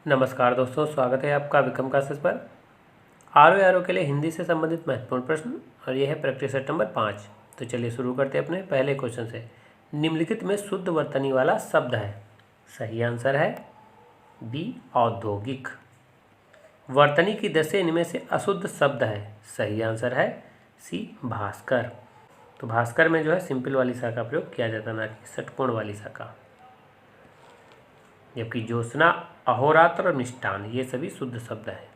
नमस्कार दोस्तों, स्वागत है आपका विक्रम क्लासेस पर। आर के लिए हिंदी से संबंधित महत्वपूर्ण प्रश्न, और यह है प्रैक्टिस सेट नंबर 5। तो चलिए शुरू करते हैं अपने पहले क्वेश्चन से। निम्नलिखित में शुद्ध वर्तनी वाला शब्द है। सही आंसर है बी औद्योगिक। वर्तनी की दशा से इनमें से अशुद्ध शब्द है। सही आंसर है सी भास्कर। तो भास्कर में जो है सिंपल वाली सा का प्रयोग किया जाता, ना कि षटकोण वाली सा का। जबकि ज्योत्सना, अहोरात्र और मिष्टान ये सभी शुद्ध शब्द है।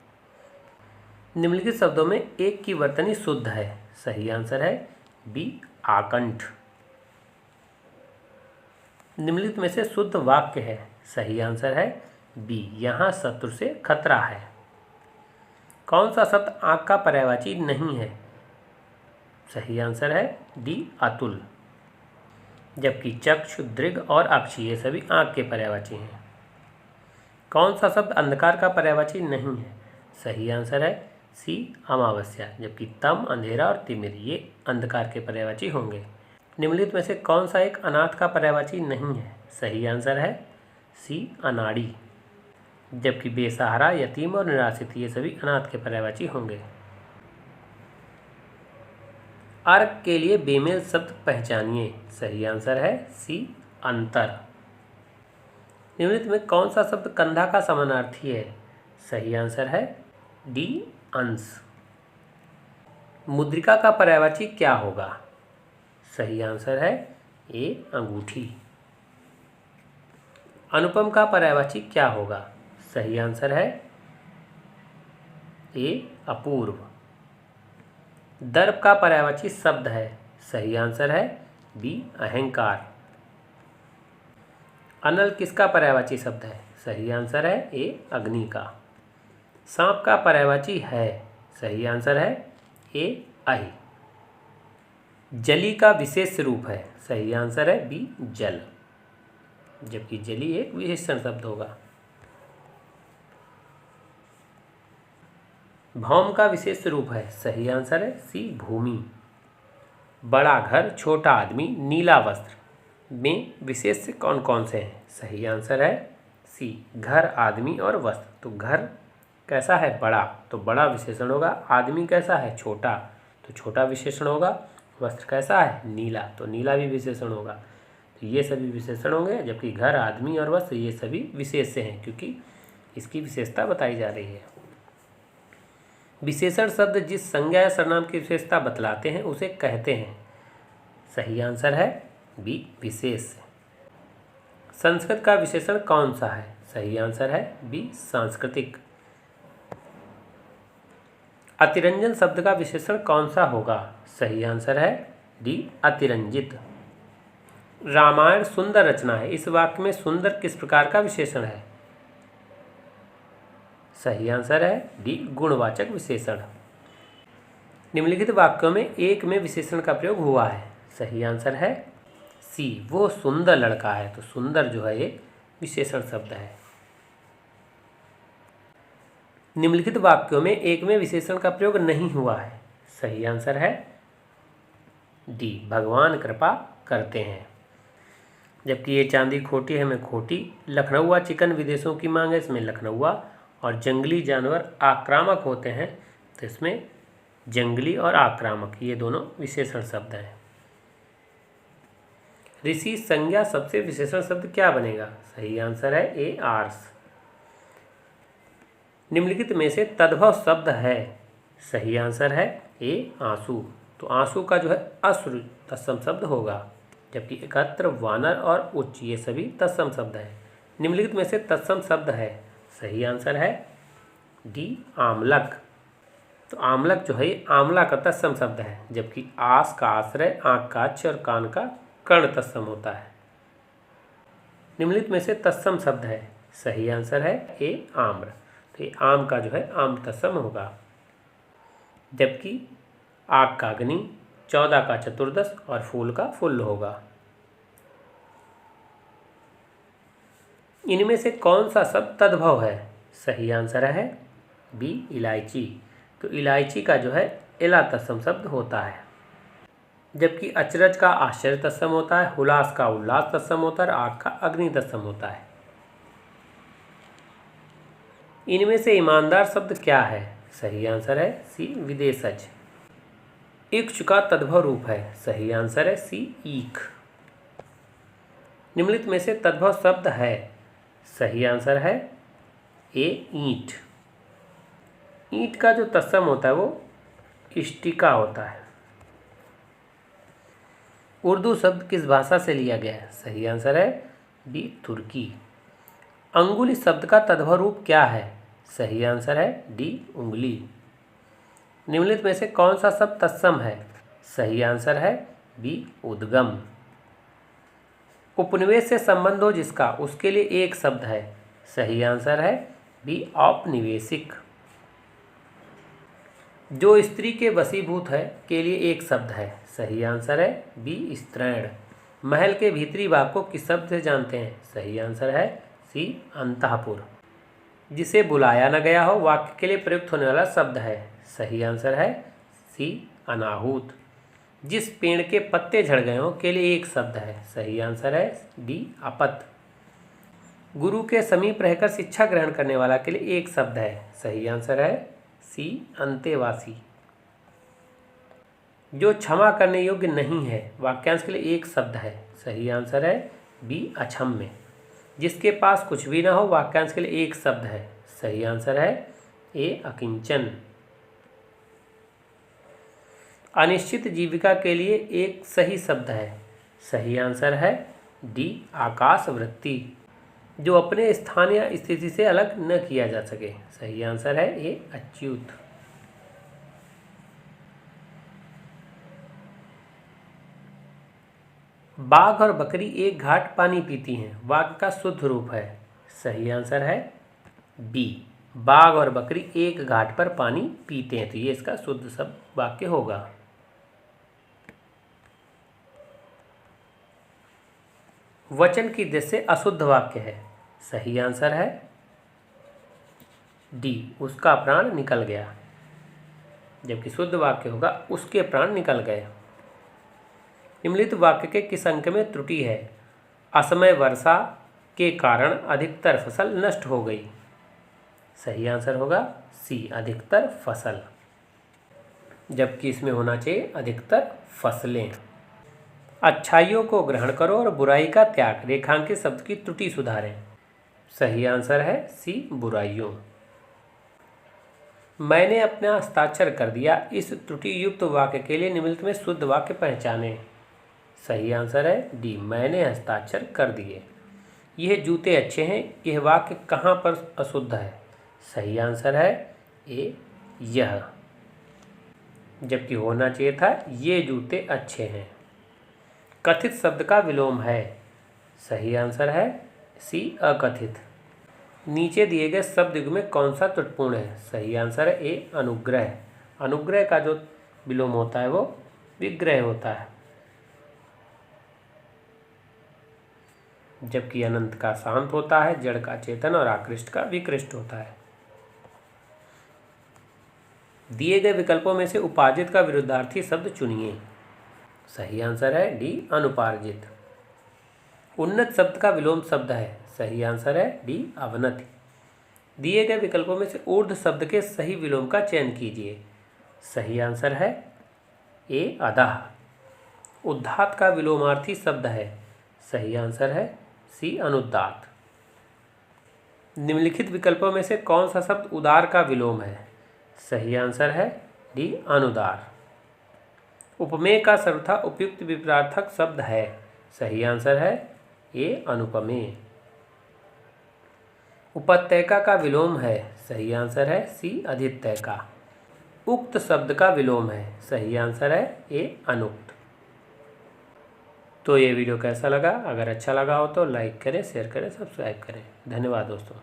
निम्नलिखित शब्दों में एक की वर्तनी शुद्ध है। सही आंसर है बी आकंठ। निम्नलिखित में से शुद्ध वाक्य है। सही आंसर है बी यहाँ शत्रु से खतरा है। कौन सा शब्द आँख का पर्यायवाची नहीं है? सही आंसर है डी अतुल। जबकि चक्षु, दृग और अक्षी ये सभी आँख के पर्यायवाची हैं। कौन सा शब्द अंधकार का पर्यायवाची नहीं है? सही आंसर है सी अमावस्या। जबकि तम, अंधेरा और तिमिर ये अंधकार के पर्यायवाची होंगे। निम्नलिखित में से कौन सा एक अनाथ का पर्यायवाची नहीं है? सही आंसर है सी अनाड़ी। जबकि बेसहारा, यतीम और निराश्रित ये सभी अनाथ के पर्यायवाची होंगे। अर्क के लिए बेमेल शब्द पहचानिए। सही आंसर है सी अंतर। निम्नलिखित में कौन सा शब्द कंधा का समानार्थी है? सही आंसर है डी अंश। मुद्रिका का पर्यायवाची क्या होगा? सही आंसर है ए अंगूठी। अनुपम का पर्यायवाची क्या होगा? सही आंसर है ए अपूर्व। दर्प का पर्यायवाची शब्द है। सही आंसर है बी अहंकार। अनल किसका पर्यायवाची शब्द है? सही आंसर है ए अग्नि का। सांप का पर्यायवाची है। सही आंसर है ए अहि। जली का विशेष रूप है। सही आंसर है बी जल। जबकि जली एक विशेषण शब्द होगा। भौम का विशेष रूप है। सही आंसर है सी भूमि। बड़ा घर, छोटा आदमी, नीला वस्त्र में विशेष कौन कौन से हैं? सही आंसर है सी घर, आदमी और वस्त्र। तो घर कैसा है? बड़ा, तो बड़ा विशेषण होगा। आदमी कैसा है? छोटा, तो छोटा विशेषण होगा। वस्त्र कैसा है? नीला, तो नीला भी विशेषण होगा। तो ये सभी विशेषण होंगे। जबकि घर, आदमी और वस्त्र ये सभी विशेष से हैं, क्योंकि इसकी विशेषता बताई जा रही है। विशेषण शब्द जिस संज्ञा या सर्वनाम की विशेषता बतलाते हैं उसे कहते हैं। सही आंसर है बी विशेष। संस्कृत का विशेषण कौन सा है? सही आंसर है बी सांस्कृतिक। अतिरंजन शब्द का विशेषण कौन सा होगा? सही आंसर है डी अतिरंजित। रामायण सुंदर रचना है, इस वाक्य में सुंदर किस प्रकार का विशेषण है? सही आंसर है डी गुणवाचक विशेषण। निम्नलिखित वाक्यों में एक में विशेषण का प्रयोग हुआ है। सही आंसर है सी वो सुंदर लड़का है। तो सुंदर जो है ये विशेषण शब्द है। निम्नलिखित वाक्यों में एक में विशेषण का प्रयोग नहीं हुआ है। सही आंसर है डी भगवान कृपा करते हैं। जबकि ये चांदी खोटी है में खोटी, लखनऊआ चिकन विदेशों की मांग है इसमें लखनऊआ, और जंगली जानवर आक्रामक होते हैं तो इसमें जंगली और आक्रामक ये दोनों विशेषण शब्द हैं। ऋषि संज्ञा सबसे विशेषण शब्द क्या बनेगा? सही आंसर है ए आर्स। निम्नलिखित में से तद्भव शब्द है। सही आंसर है ए आंसू। तो आंसू का जो है अश्रु तत्सम शब्द होगा। जबकि एकत्र, वानर और उच्च ये सभी तत्सम शब्द हैं। निम्नलिखित में से तत्सम शब्द है। सही आंसर है डी आमलक। तो आमलक जो है ये आमला का तत्सम शब्द है। जबकि आस का आश्रय, आँख का अक्ष और कान का कर्ण तत्सम होता है। निम्नलिखित में से तत्सम शब्द है। सही आंसर है ए आम्र। तो ये आम का जो है आम तत्सम होगा। जबकि आग का अग्नि, 14 का चतुर्दश और फूल का फुल्ल होगा। इनमें से कौन सा शब्द तद्भव है? सही आंसर है बी इलायची। तो इलायची का जो है इला तत्सम शब्द होता है। जबकि अचरज का आश्चर्य तत्सम होता है, हुलास का उल्लास तत्सम होता है और आग का अग्नि तत्सम होता है। इनमें से ईमानदार शब्द क्या है? सही आंसर है सी विदेशज। इक्ष का तद्भव रूप है। सही आंसर है सी ईख। निम्नलिखित में से तद्भव शब्द है। सही आंसर है ए ईंट। ईंट का जो तत्सम होता है वो इष्टिका होता है। उर्दू शब्द किस भाषा से लिया गया है? सही आंसर है बी तुर्की। अंगुली शब्द का तद्भव रूप क्या है? सही आंसर है डी उंगली। निम्नलिखित में से कौन सा शब्द तत्सम है? सही आंसर है बी उद्गम। उपनिवेश से संबंध हो जिसका उसके लिए एक शब्द है। सही आंसर है बी औपनिवेशिक। जो स्त्री के वशीभूत है के लिए एक शब्द है। सही आंसर है बी स्त्रैण। महल के भीतरी भाग को किस शब्द से जानते हैं? सही आंसर है सी अंतःपुर। जिसे बुलाया न गया हो वाक्य के लिए प्रयुक्त होने वाला शब्द है। सही आंसर है सी अनाहूत। जिस पेड़ के पत्ते झड़ गए हों के लिए एक शब्द है। सही आंसर है डी अपत। गुरु के समीप रहकर शिक्षा ग्रहण करने वाला के लिए एक शब्द है। सही आंसर है सी अंतेवासी। जो क्षमा करने योग्य नहीं है वाक्यांश के लिए एक शब्द है। सही आंसर है बी अक्षम्य। जिसके पास कुछ भी ना हो वाक्यांश के लिए एक शब्द है। सही आंसर है ए अकिंचन। अनिश्चित जीविका के लिए एक सही शब्द है। सही आंसर है डी आकाशवृत्ति। जो अपने स्थान या स्थिति से अलग न किया जा सके। सही आंसर है ए अच्युत। बाघ और बकरी एक घाट पानी पीती हैं वाक्य का शुद्ध रूप है। सही आंसर है बी बाघ और बकरी एक घाट पर पानी पीते हैं, तो ये इसका शुद्ध शब्द वाक्य होगा। वचन की दृष्टि से अशुद्ध वाक्य है। सही आंसर है डी उसका प्राण निकल गया। जबकि शुद्ध वाक्य होगा उसके प्राण निकल गए। निम्नलिखित वाक्य के किस अंक में त्रुटि है? असमय वर्षा के कारण अधिकतर फसल नष्ट हो गई। सही आंसर होगा सी अधिकतर फसल। जबकि इसमें होना चाहिए अधिकतर फसलें। अच्छाइयों को ग्रहण करो और बुराई का त्याग। रेखांकित शब्द की त्रुटि सुधारें। सही आंसर है सी बुराइयों। मैंने अपना हस्ताक्षर कर दिया। इस त्रुटि युक्त वाक्य के लिए निम्नलिखित में शुद्ध वाक्य पहचानें। सही आंसर है डी मैंने हस्ताक्षर कर दिए। यह जूते अच्छे हैं। यह वाक्य कहाँ पर अशुद्ध है? सही आंसर है ए यह। जबकि होना चाहिए था ये जूते अच्छे हैं। कथित शब्द का विलोम है। सही आंसर है सी अकथित। नीचे दिए गए शब्द युग्म में कौन सा त्रुटिपूर्ण है? सही आंसर है ए अनुग्रह। अनुग्रह का जो विलोम होता है वो विग्रह होता है। जबकि अनंत का शांत होता है, जड़ का चेतन और आकृष्ट का विकृष्ट होता है। दिए गए विकल्पों में से उपार्जित का विरुद्धार्थी शब्द चुनिए। सही आंसर है डी अनुपार्जित। उन्नत शब्द का विलोम शब्द है। सही आंसर है डी अवनति। दिए गए विकल्पों में से ऊर्ध्व शब्द के सही विलोम का चयन कीजिए। सही आंसर है ए अधः। उद्धात का विलोमार्थी शब्द है। सही आंसर है सी अनुदात। निम्नलिखित विकल्पों में से कौन सा शब्द उदार का विलोम है? सही आंसर है डी अनुदार। उपमेय का सर्वथा उपयुक्त विपरार्थक शब्द है। सही आंसर है ए अनुपमेय। उपत्यका का विलोम है। सही आंसर है सी अधित्यका। उक्त शब्द का विलोम है। सही आंसर है ए अनुक्त। तो ये वीडियो कैसा लगा? अगर अच्छा लगा हो तो लाइक करें, शेयर करें, सब्सक्राइब करें। धन्यवाद दोस्तों।